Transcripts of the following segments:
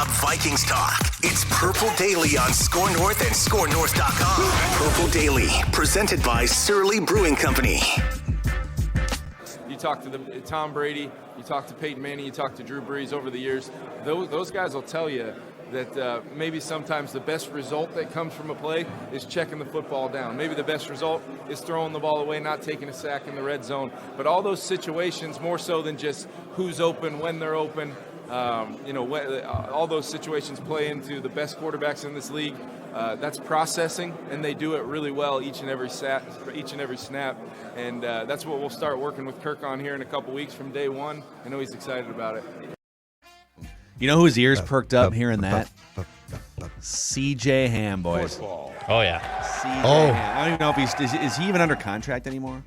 Non-stop Vikings talk. It's Purple Daily on Score North and ScoreNorth.com. Purple Daily, presented by Surly Brewing Company. You talk to Tom Brady, you talk to Peyton Manning, you talk to Drew Brees over the years. Those guys will tell you that maybe sometimes the best result that comes from a play is checking the football down. Maybe the best result is throwing the ball away, not taking a sack in the red zone. But all those situations, more so than just who's open, when they're open, all those situations play into the best quarterbacks in this league. That's processing, and they do it really well each and every snap. And that's what we'll start working with Kirk on here in a couple weeks from day one. I know he's excited about it. You know whose ears perked up hearing that? C.J. Ham, boys. Oh, yeah. C.J. Ham. I don't even know if is he even under contract anymore?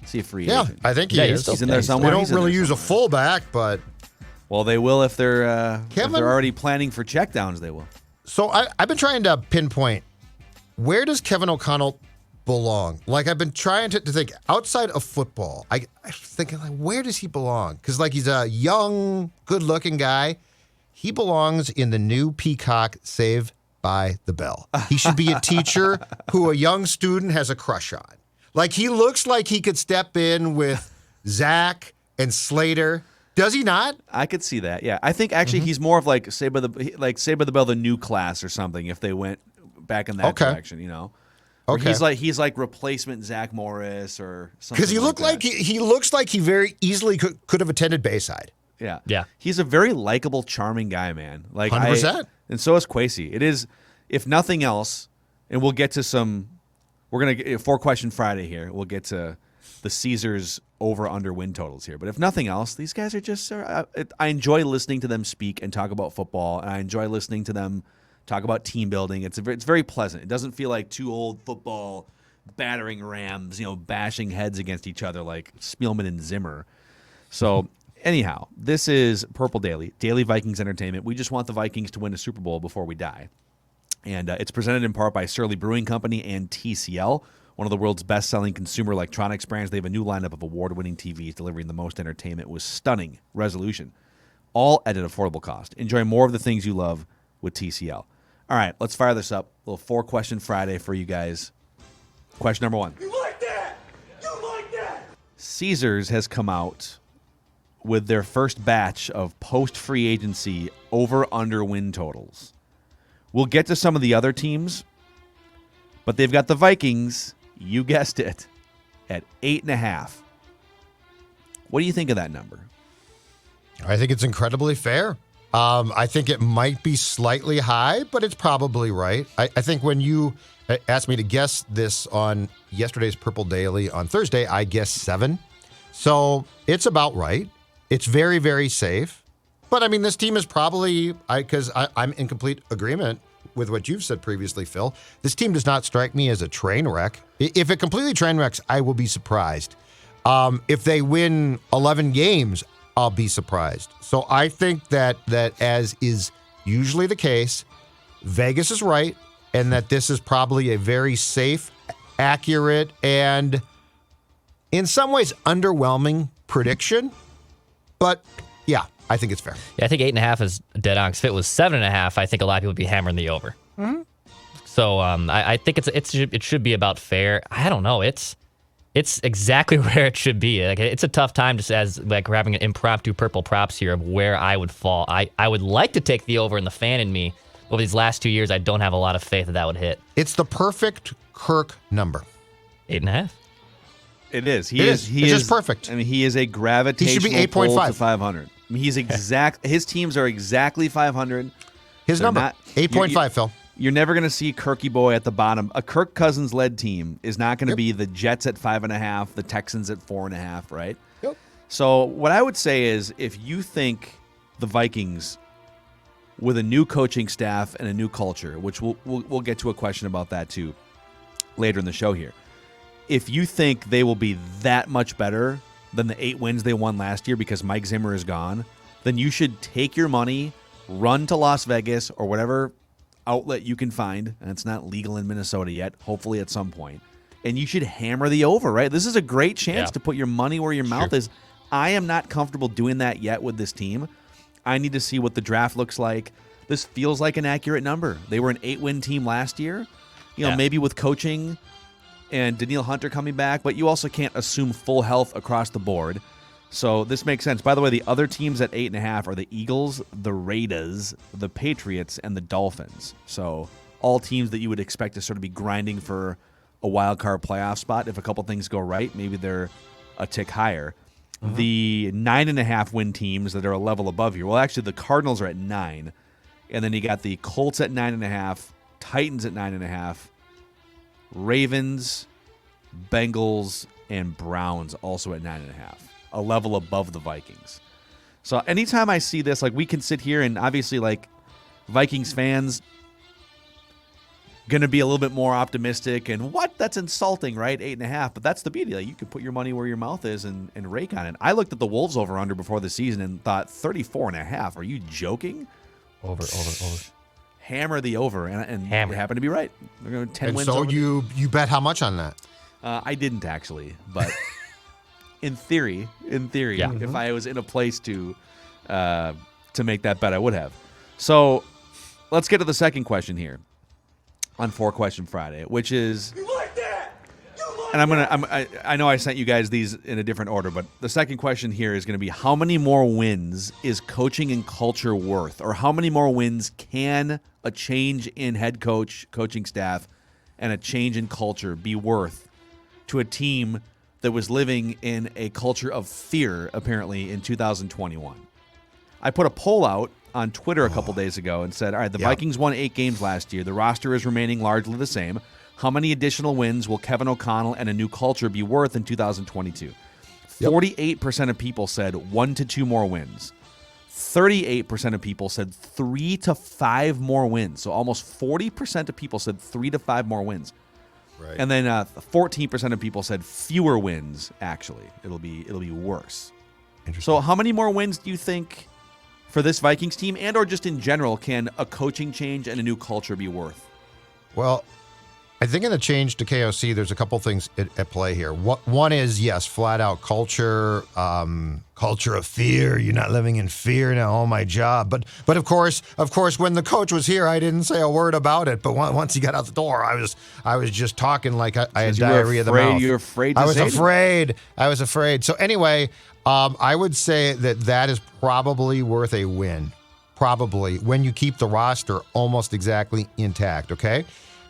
Is he a free agent? I think he is. He's in there somewhere. They don't really use a fullback, but... Well, they will if they're already planning for checkdowns, they will. So I've been trying to pinpoint, where does Kevin O'Connell belong? Like, I've been trying to think outside of football. I'm thinking, like, where does he belong? Because, like, he's a young, good-looking guy. He belongs in the new Peacock Saved by the Bell. He should be a teacher who a young student has a crush on. Like, he looks like he could step in with Zach and Slater. Does he not? I could see that. Yeah, I think actually he's more of like Saved by the Bell, the new class or something. If they went back in that direction, you know. Okay. He's like replacement Zach Morris or something. Because he looks like he very easily could have attended Bayside. Yeah. He's a very likable, charming guy, man. Like 100%. And so is Kwesi. It is, if nothing else, and we'll get to some. We're gonna get 4-question Friday here. We'll get to the Caesars over/under win totals here. But if nothing else, these guys are just. I enjoy listening to them speak and talk about football, and I enjoy listening to them talk about team building. It's very pleasant. It doesn't feel like two old football battering rams, bashing heads against each other like Spielman and Zimmer. So. Anyhow, this is Purple Daily Vikings Entertainment. We just want the Vikings to win a Super Bowl before we die. And it's presented in part by Surly Brewing Company and TCL, one of the world's best-selling consumer electronics brands. They have a new lineup of award-winning TVs delivering the most entertainment with stunning resolution, all at an affordable cost. Enjoy more of the things you love with TCL. All right, let's fire this up. A little 4-question Friday for you guys. Question number 1. You like that? You like that? Caesars has come out with their first batch of post-free agency over/under win totals. We'll get to some of the other teams, but they've got the Vikings, you guessed it, at 8.5. What do you think of that number? I think it's incredibly fair. I think it might be slightly high, but it's probably right. I think when you asked me to guess this on yesterday's Purple Daily on Thursday, I guessed 7. So it's about right. It's very, very safe. But, I mean, this team is probably, because I'm in complete agreement with what you've said previously, Phil. This team does not strike me as a train wreck. If it completely train wrecks, I will be surprised. If they win 11 games, I'll be surprised. So I think that as is usually the case, Vegas is right, and that this is probably a very safe, accurate, and in some ways underwhelming prediction. But, yeah, I think it's fair. Yeah, I think 8.5 is dead on. If it was 7.5, I think a lot of people would be hammering the over. Mm-hmm. So I think it should be about fair. I don't know. It's exactly where it should be. Like, it's a tough time just as like we're having an impromptu purple props here of where I would fall. I would like to take the over, and the fan in me over these last 2 years, I don't have a lot of faith that would hit. It's the perfect Kirk number. 8.5. It is. It's just perfect. I mean, he is a gravitational he should be 8.5 to 500. I mean, he's exact. His teams are exactly 500. His number 8.5. Phil. You're never going to see Kirky Boy at the bottom. A Kirk Cousins-led team is not going to be the Jets at 5.5, the Texans at 4.5, right? Yep. So what I would say is, if you think the Vikings, with a new coaching staff and a new culture, which we'll get to a question about that too later in the show here. If you think they will be that much better than the 8 wins they won last year because Mike Zimmer is gone, then you should take your money, run to Las Vegas or whatever outlet you can find, and it's not legal in Minnesota yet, hopefully at some point, and you should hammer the over, right? This is a great chance to put your money where your mouth is. I am not comfortable doing that yet with this team. I need to see what the draft looks like. this feels like an accurate number. They were an 8-win team last year. Maybe with coaching and Daniil Hunter coming back, but you also can't assume full health across the board. So this makes sense. By the way, the other teams at 8.5 are the Eagles, the Raiders, the Patriots, and the Dolphins. So all teams that you would expect to sort of be grinding for a wild card playoff spot. If a couple things go right, maybe they're a tick higher. The 9.5 win teams that are a level above you. Well, actually, the Cardinals are at 9, and then you got the Colts at 9.5, Titans at 9.5, Ravens, Bengals, and Browns also at 9.5, a level above the Vikings. So anytime I see this, like, we can sit here and obviously, like, Vikings fans going to be a little bit more optimistic and that's insulting, right? 8.5, but that's the beauty. Like, you can put your money where your mouth is and rake on it. I looked at the Wolves over under before the season and thought 34.5. Are you joking? Over. Hammer the over, and Hammer. we happen to be right. They're going 10 And wins. so over you bet how much on that? I didn't actually, but in theory, Yeah. if I was in a place to make that bet, I would have. So let's get to the second question here on 4-Question Friday, which is, You like that? You like and I know I sent you guys these in a different order, but the second question here is going to be, how many more wins is coaching and culture worth? Or how many more wins can a change in head coach, coaching staff, and a change in culture be worth to a team that was living in a culture of fear, apparently, in 2021? I put a poll out on Twitter a couple days ago and said, all right, the Vikings won 8 games last year. The roster is remaining largely the same. How many additional wins will Kevin O'Connell and a new culture be worth in 2022? 48% of people said 1 to 2 more wins. 38% of people said 3 to 5 more wins. So almost 40% of people said 3 to 5 more wins. Right. And then 14% of people said fewer wins, actually. It'll be worse. So how many more wins do you think for this Vikings team, and or just in general, can a coaching change and a new culture be worth? Well, I think in the change to KOC, there's a couple things at play here. One is, yes, flat out culture of fear. You're not living in fear now. Oh, my job. But of course, when the coach was here, I didn't say a word about it. But once he got out the door, I was just talking like I had diarrhea of the mouth. You're afraid. I was afraid. So anyway, I would say that is probably worth a win. Probably, when you keep the roster almost exactly intact. Okay.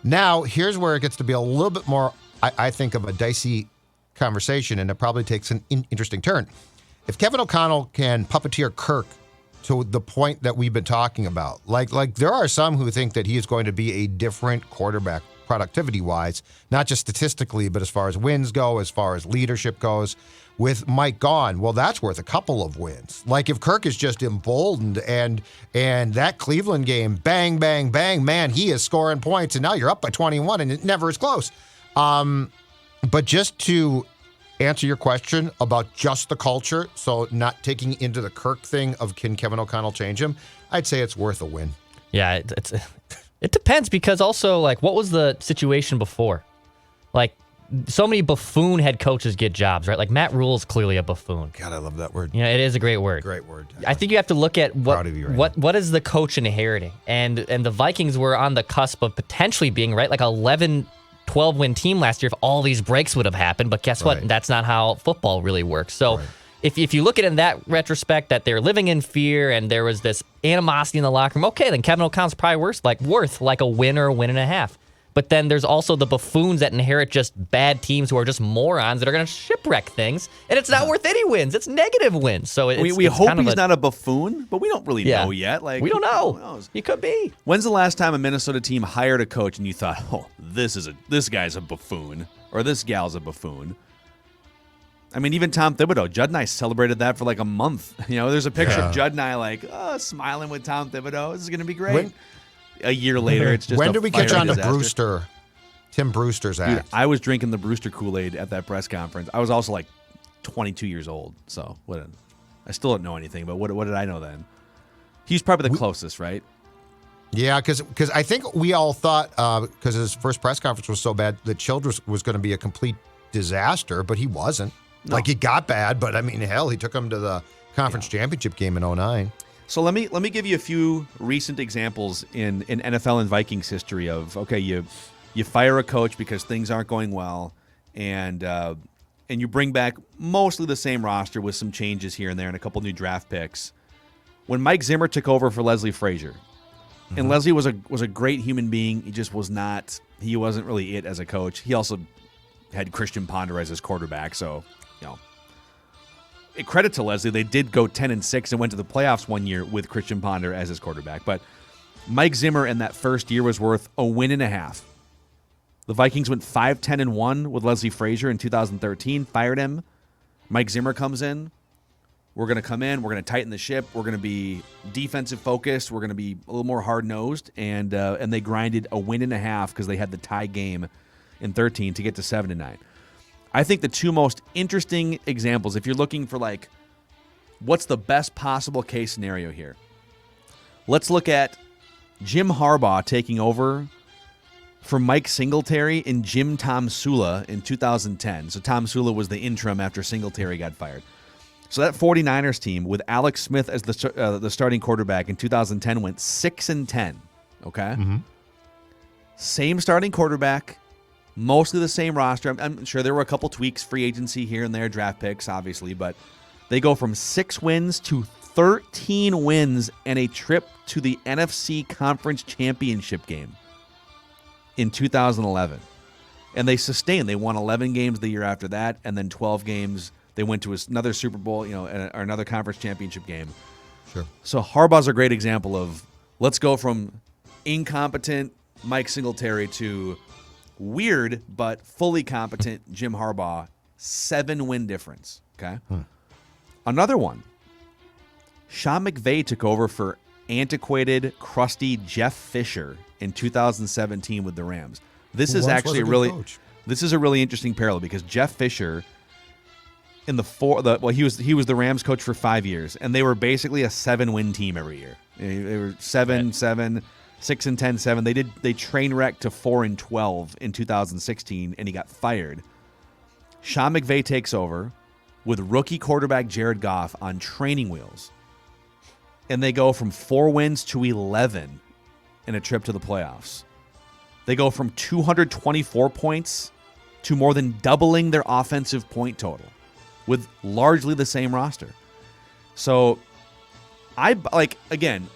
Now, here's where it gets to be a little bit more, I think, of a dicey conversation, and it probably takes an interesting turn. If Kevin O'Connell can puppeteer Kirk to the point that we've been talking about, like there are some who think that he is going to be a different quarterback productivity-wise, not just statistically, but as far as wins go, as far as leadership goes. With Mike gone, well, that's worth a couple of wins. Like if Kirk is just emboldened and that Cleveland game, bang, bang, bang, man, he is scoring points, and now you're up by 21, and it never is close. But just to answer your question about just the culture, so not taking into the Kirk thing of can Kevin O'Connell change him, I'd say it's worth a win. Yeah, it depends, because also, like, what was the situation before? Like, so many buffoon head coaches get jobs, right? Like Matt Rule's clearly a buffoon. God, I love that word. Yeah, it is a great word. Great word. I think you have to look at Proud of you right what is the coach inheriting, and the Vikings were on the cusp of potentially being like 11, 12 win team last year if all these breaks would have happened. But guess what? Right. That's not how football really works. So. Right. If you look at it in that retrospect, that they're living in fear and there was this animosity in the locker room, okay, then Kevin O'Connell's probably worth like a win or a win and a half. But then there's also the buffoons that inherit just bad teams who are just morons that are going to shipwreck things, and it's not worth any wins. It's negative wins. So we hope he's not a buffoon, but we don't really know yet. Like, we don't who know. knows? He could be. When's the last time a Minnesota team hired a coach and you thought, oh, this guy's a buffoon, or this gal's a buffoon? I mean, even Tom Thibodeau, Judd and I celebrated that for like a month. You know, there's a picture of Judd and I like, smiling with Tom Thibodeau. This is going to be great. A year later, it's just when did we catch on to disaster. Brewster? Tim Brewster's act. Dude, I was drinking the Brewster Kool-Aid at that press conference. I was also like 22 years old, so I still don't know anything, but what did I know then? He's probably the closest, right? Yeah, because I think we all thought, because his first press conference was so bad, that Childress was going to be a complete disaster, but he wasn't. No. Like, it got bad, but I mean, hell, he took him to the conference championship game in 2009. So let me give you a few recent examples in NFL and Vikings history of, okay, you fire a coach because things aren't going well, and you bring back mostly the same roster with some changes here and there and a couple new draft picks. When Mike Zimmer took over for Leslie Frazier, and Leslie was a great human being, he just was not. He wasn't really it as a coach. He also had Christian Ponder as his quarterback, so credit to Leslie. They did go 10-6 and went to the playoffs one year with Christian Ponder as his quarterback. But Mike Zimmer in that first year was worth a win and a half. The Vikings went 5-10-1 with Leslie Frazier in 2013. Fired him. Mike Zimmer comes in. We're going to come in. We're going to tighten the ship. We're going to be defensive focused. We're going to be a little more hard nosed. And they grinded a win and a half because they had the tie game in 13 to get to 7-9. I think the two most interesting examples, if you're looking for like, what's the best possible case scenario here? Let's look at Jim Harbaugh taking over for Mike Singletary and Jim Tom Sula in 2010. So Tom Sula was the interim after Singletary got fired. So that 49ers team with Alex Smith as the starting quarterback in 2010 went 6-10. Okay, Same starting quarterback. Mostly the same roster. I'm sure there were a couple tweaks, free agency here and there, draft picks, obviously, but they go from 6 wins to 13 wins and a trip to the NFC Conference Championship game in 2011. And they sustained. They won 11 games the year after that, and then 12 games. They went to another Super Bowl, or another conference championship game. Sure. So Harbaugh's a great example of let's go from incompetent Mike Singletary to weird but fully competent Jim Harbaugh, 7-win difference. Okay. Another one. Sean McVay took over for antiquated, crusty Jeff Fisher in 2017 with the Rams. This is actually a really interesting parallel because Jeff Fisher in he was the Rams coach for 5 years, and they were basically a 7-win team every year. They were 7-7. 6-10-7. They train wrecked to 4-12 in 2016, and he got fired. Sean McVay takes over with rookie quarterback Jared Goff on training wheels, and they go from 4 wins to 11 in a trip to the playoffs. They go from 224 points to more than doubling their offensive point total with largely the same roster. So again,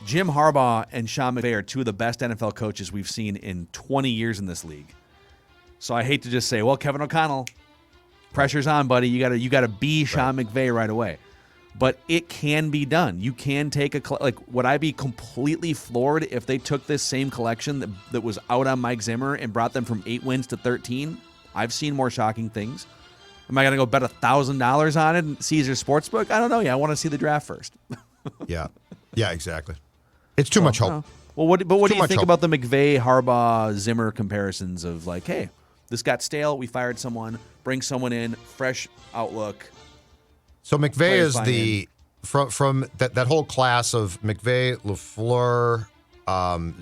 Jim Harbaugh and Sean McVay are two of the best NFL coaches we've seen in 20 years in this league. So I hate to just say, well, Kevin O'Connell, pressure's on, buddy. You gotta be Sean McVay right away. But it can be done. You can take would I be completely floored if they took this same collection that was out on Mike Zimmer and brought them from 8 wins to 13? I've seen more shocking things. Am I going to go bet $1,000 on it in Caesars Sportsbook? I don't know. Yeah, I want to see the draft first. Yeah, exactly. It's too much hope. Well, what do you think about the McVay, Harbaugh, Zimmer comparisons of like, hey, this got stale, we fired someone, bring someone in, fresh outlook. So McVay is from that whole class of McVay, LaFleur,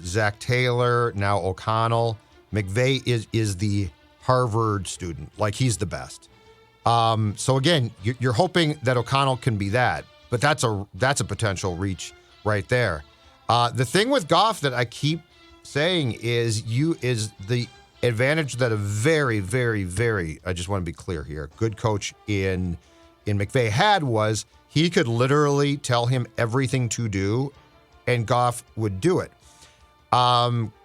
Zach Taylor, now O'Connell. McVay is the Harvard student, like he's the best. So again, you're hoping that O'Connell can be that, but that's a potential reach right there. The thing with Goff that I keep saying is the advantage that a very, very, very, I just want to be clear here, good coach in McVay had was he could literally tell him everything to do, and Goff would do it.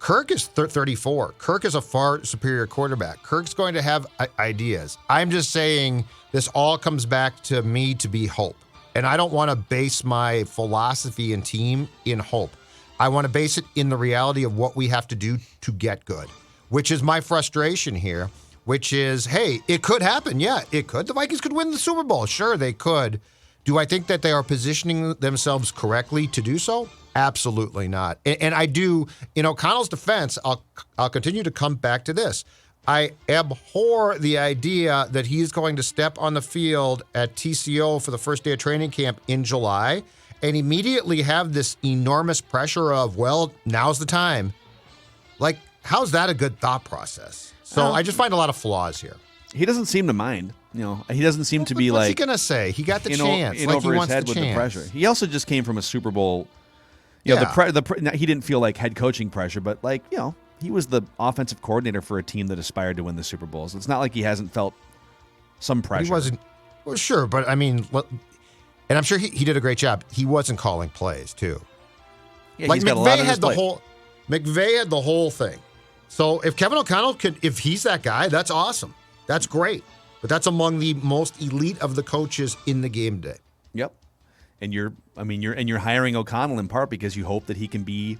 Kirk is 34. Kirk is a far superior quarterback. Kirk's going to have ideas. I'm just saying this all comes back to me to be hope. And I don't want to base my philosophy and team in hope. I want to base it in the reality of what we have to do to get good, which is my frustration here, which is, hey, it could happen. Yeah, it could. The Vikings could win the Super Bowl. Sure, they could. Do I think that they are positioning themselves correctly to do so? Absolutely not. And I do, in O'Connell's defense, I'll continue to come back to this. I abhor the idea that he's going to step on the field at TCO for the first day of training camp in July and immediately have this enormous pressure of, well, now's the time. Like, how's that a good thought process? So I just find a lot of flaws here. He doesn't seem to mind. he doesn't seem to be What's like he gonna say? He got the chance. in Like over he his wants head the with chance. the pressure. He also just came from a Super Bowl. He didn't feel like head coaching pressure, but he was the offensive coordinator for a team that aspired to win the Super Bowl. So it's not like he hasn't felt some pressure. He wasn't. Well, sure, but I mean, and I'm sure he did a great job. He wasn't calling plays too. Yeah, like he's got a lot McVay on his plate. McVay had the whole thing. So if Kevin O'Connell if he's that guy, that's awesome. That's great. But that's among the most elite of the coaches in the game day. Yep. And you're hiring O'Connell in part because you hope that he can be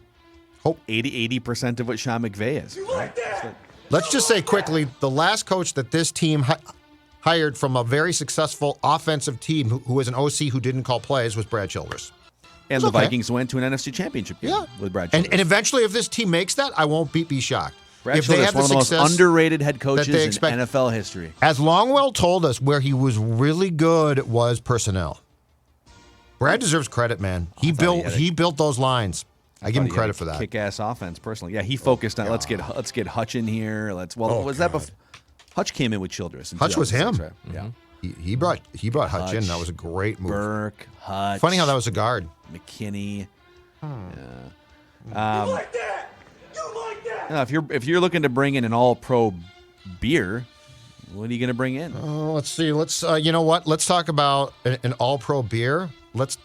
80% of what Sean McVay is. You like that? Let's just say quickly, the last coach that this team hired from a very successful offensive team who was an OC who didn't call plays was Brad Childress. And the Vikings went to an NFC Championship game with Brad Childress. And eventually, if this team makes that, I won't be shocked. Brad if they Childress, have one of the most success underrated head coaches they in expect- NFL history. As Longwell told us, where he was really good was personnel. Brad deserves credit, man. He built those lines. I give him credit for that. Kick-ass offense, personally. Yeah, he focused on let's get Hutch in here. That before? Hutch came in with Childress. Hutch was him. Right? Yeah. He brought Hutch in. That was a great move. Burke, Hutch. Funny how that was a guard. McKinney. You like that? You like that? Now, if you're looking to bring in an all-pro beer, what are you going to bring in? Let's see. You know what? Let's talk about an all-pro beer. Let's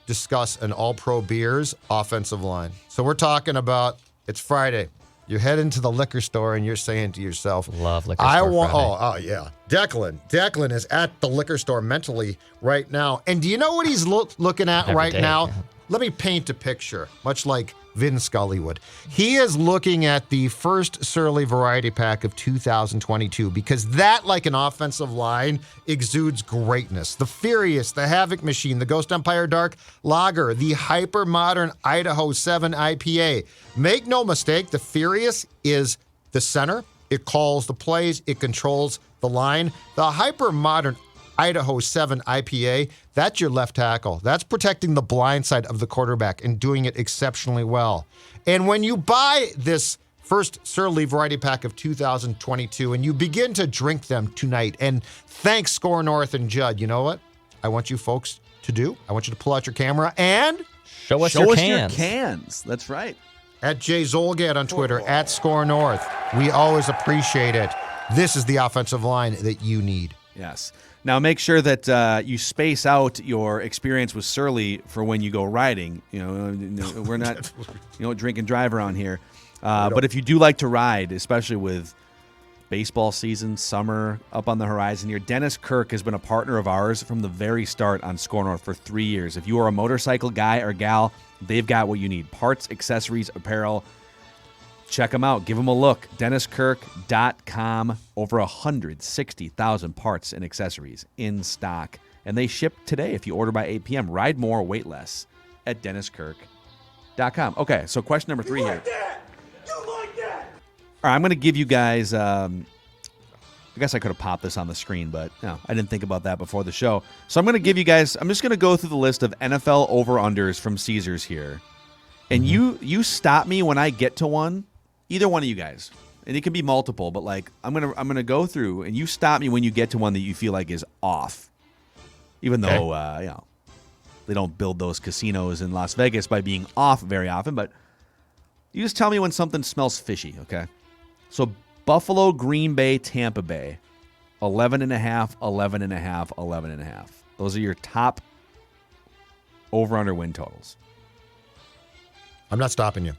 discuss an all-pro beer's offensive line. So we're talking about it's Friday. You're heading to the liquor store and you're saying to yourself, Love liquor store Friday. Oh yeah. Declan is at the liquor store mentally right now. And do you know what he's looking at Every right day. now? Let me paint a picture, much like Vin Scully would. He is looking at the first Surly Variety Pack of 2022 because that, like an offensive line, exudes greatness. The Furious, the Havoc Machine, the Ghost Empire Dark Lager, the hyper-modern Idaho 7 IPA. Make no mistake, the Furious is the center. It calls the plays. It controls the line. The hyper-modern Idaho 7 IPA, that's your left tackle. That's protecting the blind side of the quarterback and doing it exceptionally well. And when you buy this first Surly Variety Pack of 2022 and you begin to drink them tonight, and thanks Score North and Judd, you know what I want you folks to do? I want you to pull out your camera and Show us your cans. cans. That's right. at Jay Zolgad on Twitter, at Score North. We always appreciate it. This is the offensive line that you need. Yes. Now make sure that you space out your experience with Surly for when you go riding. We're not, drink and drive around here. But if you do like to ride, especially with baseball season, summer up on the horizon here, Dennis Kirk has been a partner of ours from the very start on Score North for 3 years. If you are a motorcycle guy or gal, they've got what you need: parts, accessories, apparel. Check them out. Give them a look. DennisKirk.com. Over 160,000 parts and accessories in stock. And they ship today if you order by 8 p.m. Ride more, wait less at DennisKirk.com. Okay, so question number 3 here. You like that? All right, I'm going to give you guys, I guess I could have popped this on the screen, but no, I didn't think about that before the show. So I'm going to give you guys, I'm just going to go through the list of NFL over-unders from Caesars here. And you stop me when I get to one. Either one of you guys, and it can be multiple, but I'm gonna go through, and you stop me when you get to one that you feel like is off. Even though they don't build those casinos in Las Vegas by being off very often, but you just tell me when something smells fishy, okay? So Buffalo, Green Bay, Tampa Bay, 11.5, 11.5, 11.5. Those are your top over/under win totals. I'm not stopping you.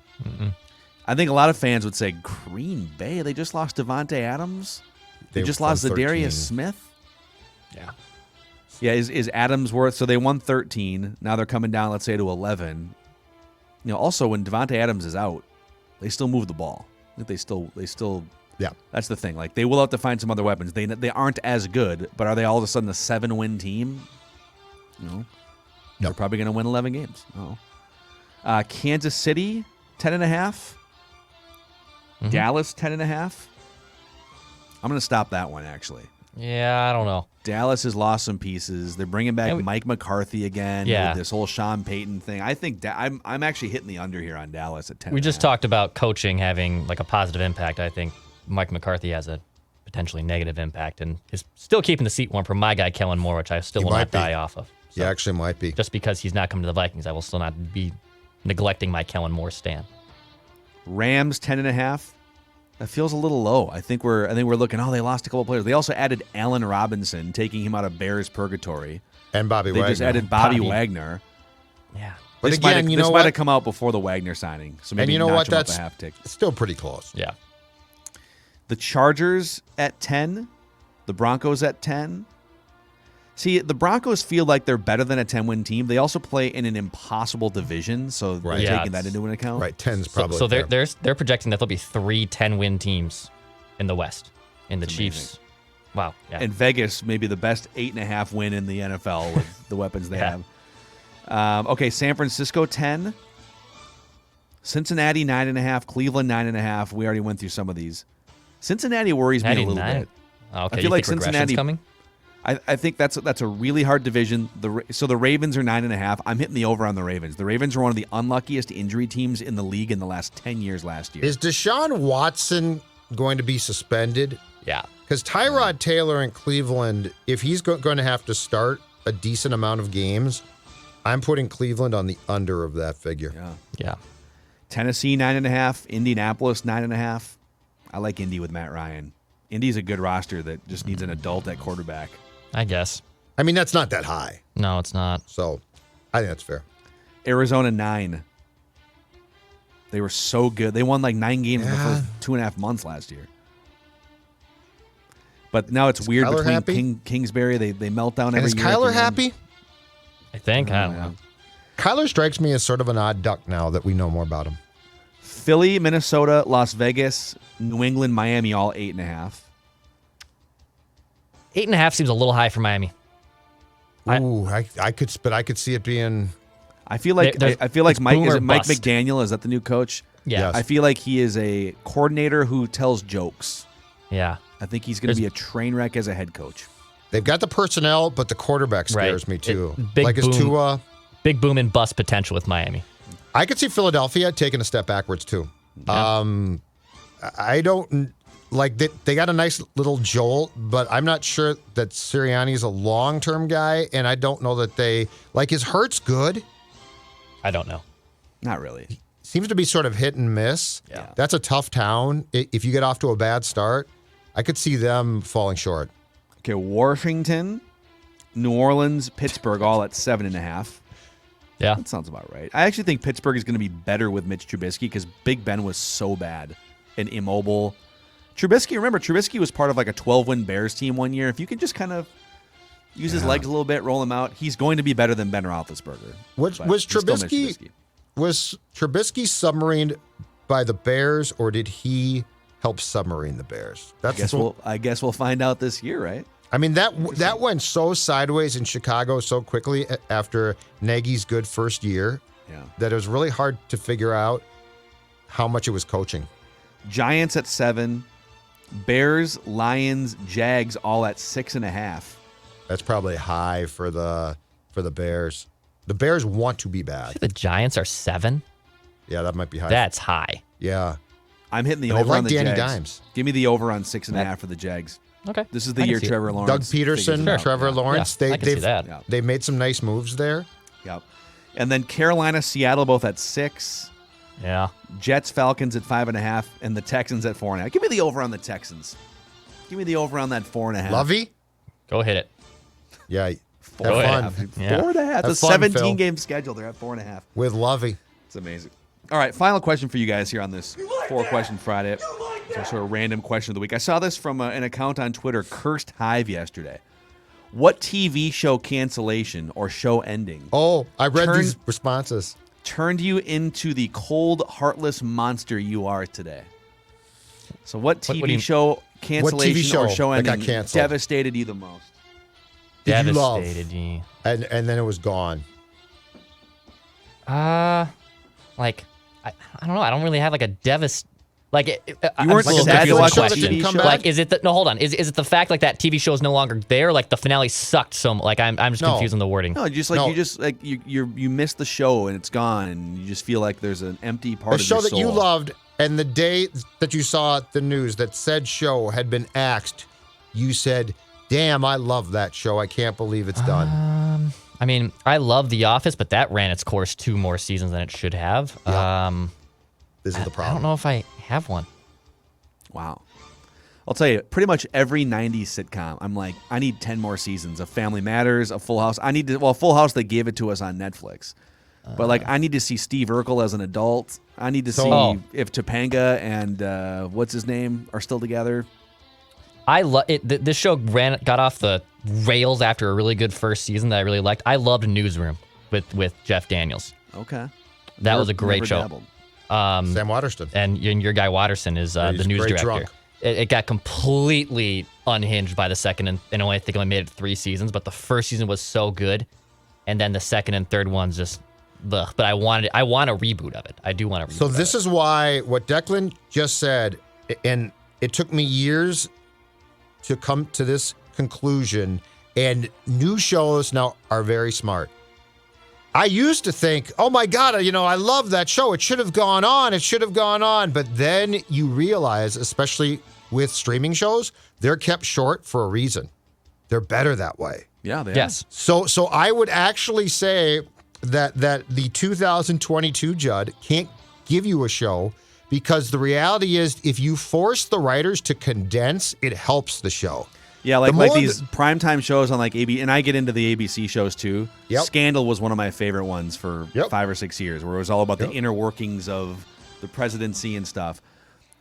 I think a lot of fans would say Green Bay. They just lost Devontae Adams. They just lost ZA'DARIUS Smith. Yeah. Yeah, is Adams worth? So they won 13. Now they're coming down, let's say, to 11. Also when Devontae Adams is out, they still move the ball. I think they still. Yeah. That's the thing. They will have to find some other weapons. They aren't as good, but are they all of a sudden a 7-win team? No. They're probably going to win 11 games. No. Kansas City, 10.5. Dallas, 10.5. I'm going to stop that one, actually. Yeah, I don't know. Dallas has lost some pieces. They're bringing back Mike McCarthy again with this whole Sean Payton thing. I think I'm actually hitting the under here on Dallas at 10. We just talked about coaching having a positive impact. I think Mike McCarthy has a potentially negative impact, and is still keeping the seat warm for my guy Kellen Moore, which I still He will might not be. die off of. He actually might be. Just because he's not coming to the Vikings, I will still not be neglecting my Kellen Moore stand. Rams 10.5. That feels a little low. I think we're looking. Oh, they lost a couple players. They also added Allen Robinson, taking him out of Bears purgatory. And Bobby They Wagner. just added Bobby Bobby. Wagner. Yeah. But This again, might you have know come out before the Wagner signing. So maybe And you know notch what? him up That's a half tick. still pretty close. Yeah. The Chargers at 10. The Broncos at 10. See, the Broncos feel like they're better than a 10-win team. They also play in an impossible division, so they're Right. Yeah, taking that it's- into an account. Right, 10's So, probably so fair. they're projecting that there'll be 3 10-win teams in the West. And the That's Chiefs. Wow. Yeah. And Vegas may be the best 8.5 win in the NFL with the weapons they Yeah. have. Okay, San Francisco 10. Cincinnati 9.5. Cleveland 9.5. We already went through some of these. Cincinnati worries me a little 99. bit. Oh, okay. I feel you like think regression's Cincinnati- coming? I think that's a really hard division. So the Ravens are 9.5. I'm hitting the over on the Ravens. The Ravens were one of the unluckiest injury teams in the league in the last 10 years last year. Is Deshaun Watson going to be suspended? Yeah. Because Tyrod Taylor in Cleveland, if he's going to have to start a decent amount of games, I'm putting Cleveland on the under of that figure. Yeah. Yeah. Tennessee 9.5. Indianapolis 9.5. I like Indy with Matt Ryan. Indy's a good roster that just needs an adult at quarterback. I guess. I mean, that's not that high. No, it's not. So I think that's fair. Arizona 9. They were so good. They won like 9 games in the first 2.5 months last year. But now it's weird Kyler between happy? Kingsbury. They melt down And every is year. at Kyler the end. happy? I think. I don't know. Kyler strikes me as sort of an odd duck now that we know more about him. Philly, Minnesota, Las Vegas, New England, Miami, all 8.5. 8.5 seems a little high for Miami. Ooh, I could see it being. I feel like There's- I feel like it's Mike boom is or it Mike bust. McDaniel? Is that the new coach? Yeah. Yes. I feel like he is a coordinator who tells jokes. Yeah. I think he's going to There's- be a train wreck as a head coach. They've got the personnel, but the quarterback scares Right. me too. Big Like is boom. Tua. Big boom and bust potential with Miami. I could see Philadelphia taking a step backwards too. Yeah. I don't like they got a nice little jolt, but I'm not sure that Sirianni's a long-term guy, and I don't know that they like. Is Hurts good? I don't know. Not really. Seems to be sort of hit and miss. Yeah. That's a tough town. If you get off to a bad start, I could see them falling short. Okay, Washington, New Orleans, Pittsburgh, all at 7.5. Yeah. That sounds about right. I actually think Pittsburgh is going to be better with Mitch Trubisky because Big Ben was so bad and immobile. Remember, Trubisky was part of like a 12-win Bears team one year. If you can just kind of use his legs a little bit, roll him out, he's going to be better than Ben Roethlisberger. Was But he's still Mitch Trubisky submarined by the Bears, or did he help submarine the Bears? I guess we'll find out this year, right? I mean, that went so sideways in Chicago so quickly after Nagy's good first year Yeah. that it was really hard to figure out how much it was coaching. Giants at 7, Bears, Lions, Jags, all at 6.5. That's probably high for the Bears. The Bears want to be bad. The Giants are 7. Yeah, that might be high. That's high. Yeah. I'm hitting the And I over like on the Danny Jags. Dimes. Give me the over on 6.5 for the Jags. Okay. This is I the can year see it. Trevor Lawrence. Doug Peterson, figures it out. Trevor Lawrence. Yeah, I can see that. Yeah. They've made some nice moves there. Yep. And then Carolina, Seattle, both at 6. Yeah. Jets, Falcons at 5.5, and the Texans at 4.5. Give me the over on the Texans. Give me the over on that 4.5. Lovey? Go hit it. Yeah. Have Go ahead. fun Yeah. 4.5. Have The fun, 17-game schedule. They're at 4.5. with Lovey. It's amazing. All right, final question for you guys here on this You like 4-question Friday. You like It's that? sort of random question of the week. I saw this from an account on Twitter, Cursed Hive, yesterday. What TV show cancellation or show ending Oh, I read Turn- these responses. turned you into the cold, heartless monster you are today? So what TV what do you- show cancellation show or show that got ending canceled? devastated you the most? Did you love? Devastated. Yeah. And then it was gone. Like, I don't know. I don't really have like a like You weren't I'm Like a sad to Netflix watch show that that didn't TV come show? back? Like, is it the, no? Hold on. Is it the fact like that TV show is no longer there? Like the finale sucked so. Like I'm just No. confused on the wording. No, just like No. you just like you missed the show and it's gone and you just feel like there's an empty part A of show your that soul. you loved And the day that you saw the news that said show had been axed, you said, damn, I love that show. I can't believe it's done. I mean, I love The Office, but that ran its course 2 more seasons than it should have. Yeah. This is the I problem. don't know if I have one. Wow. I'll tell you, pretty much every 90s sitcom, I'm like, I need 10 more seasons of Family Matters, of Full House. Full House, they gave it to us on Netflix. But, like, I need to see Steve Urkel as an adult. I need to see if Topanga and what's his name are still together. I love it. This show got off the rails after a really good first season that I really liked. I loved Newsroom with Jeff Daniels. Okay. That was a great show. Sam Waterston. And your guy Watterson is the news director. Drunk. It got completely unhinged by the second and I think I made it 3 seasons, but the first season was so good, and then the second and third ones just, ugh. But I want a reboot of it. I do want a reboot. So this is why what Declan just said, and it took me years to come to this conclusion. And new shows now are very smart. I used to think, oh my God, I love that show. It should have gone on. It should have gone on. But then you realize, especially with streaming shows, they're kept short for a reason. They're better that way. Yeah, they Yes. So I would actually say that the 2022 Judd can't give you a show, because the reality is if you force the writers to condense, it helps the show. Yeah, like these primetime shows on like AB, and I get into the ABC shows too. Yep. Scandal was one of my favorite ones for 5 or 6 years, where it was all about the inner workings of the presidency and stuff.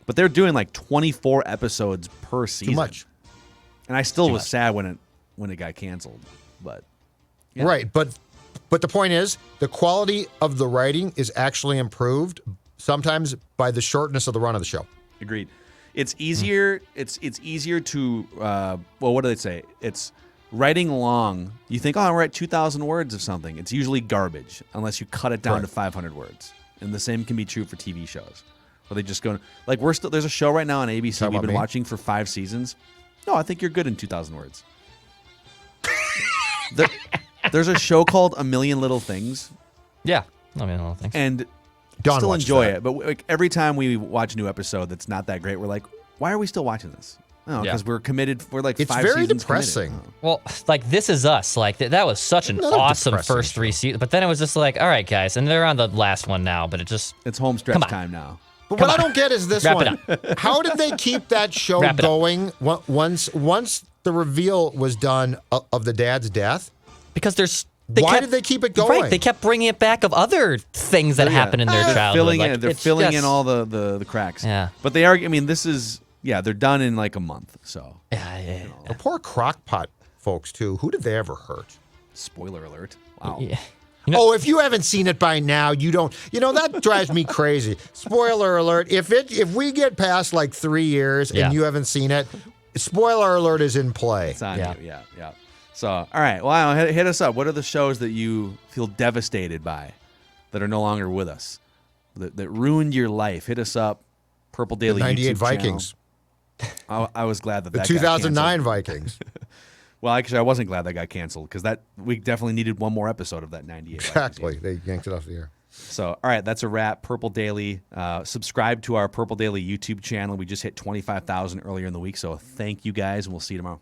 But they're doing like 24 episodes per season. Too much. And I still was sad when it got canceled. But yeah. Right, but the point is, the quality of the writing is actually improved sometimes by the shortness of the run of the show. Agreed. It's easier. It's easier to what do they say? It's writing long. You think, I write 2,000 words of something. It's usually garbage unless you cut it down to 500 words. And the same can be true for TV shows. Where they just go like there's a show right now on ABC we've been watching for 5 seasons. No, I think you're good in 2,000 words. There's a show called A Million Little Things. Yeah. I mean, little things. And Don still watches enjoy that. it, but like every time we watch a new episode that's not that great, we're like, why are we still watching this? No, because we're committed. We're like It's 5 very seasons depressing. committed. Well, like This Is Us, like that was such an Another awesome depressing first 3 show. seasons, but then it was just like, all right, guys, and they're on the last one now, but it just It's home stretch Come on. time now. But what I don't get is this Wrap one. it How did they keep that show Wrap it up. going once the reveal was done of the dad's death? because Why did they keep it going? Right, they kept bringing it back of other things that happened in their childhood. They're filling in all the cracks. Yeah. But they are. I mean, this is they're done in like a month. So Yeah. The poor crockpot folks, too. Who did they ever hurt? spoiler alert. Wow. Yeah. If you haven't seen it by now, you don't. That drives me crazy. Spoiler alert. If we get past like 3 years and you haven't seen it, spoiler alert is in play. It's on Yeah. you. Yeah. So all right. Well, hit us up. What are the shows that you feel devastated by that are no longer with us? That ruined your life? Hit us up. Purple Daily The 98 YouTube Vikings. channel. I was glad that The got 2009 canceled. Vikings. Well, actually, I wasn't glad that got canceled because we definitely needed one more episode of that 98. Exactly. They yanked it off the air. So, all right, that's a wrap. Purple Daily. Subscribe to our Purple Daily YouTube channel. We just hit 25,000 earlier in the week, so thank you guys, and we'll see you tomorrow.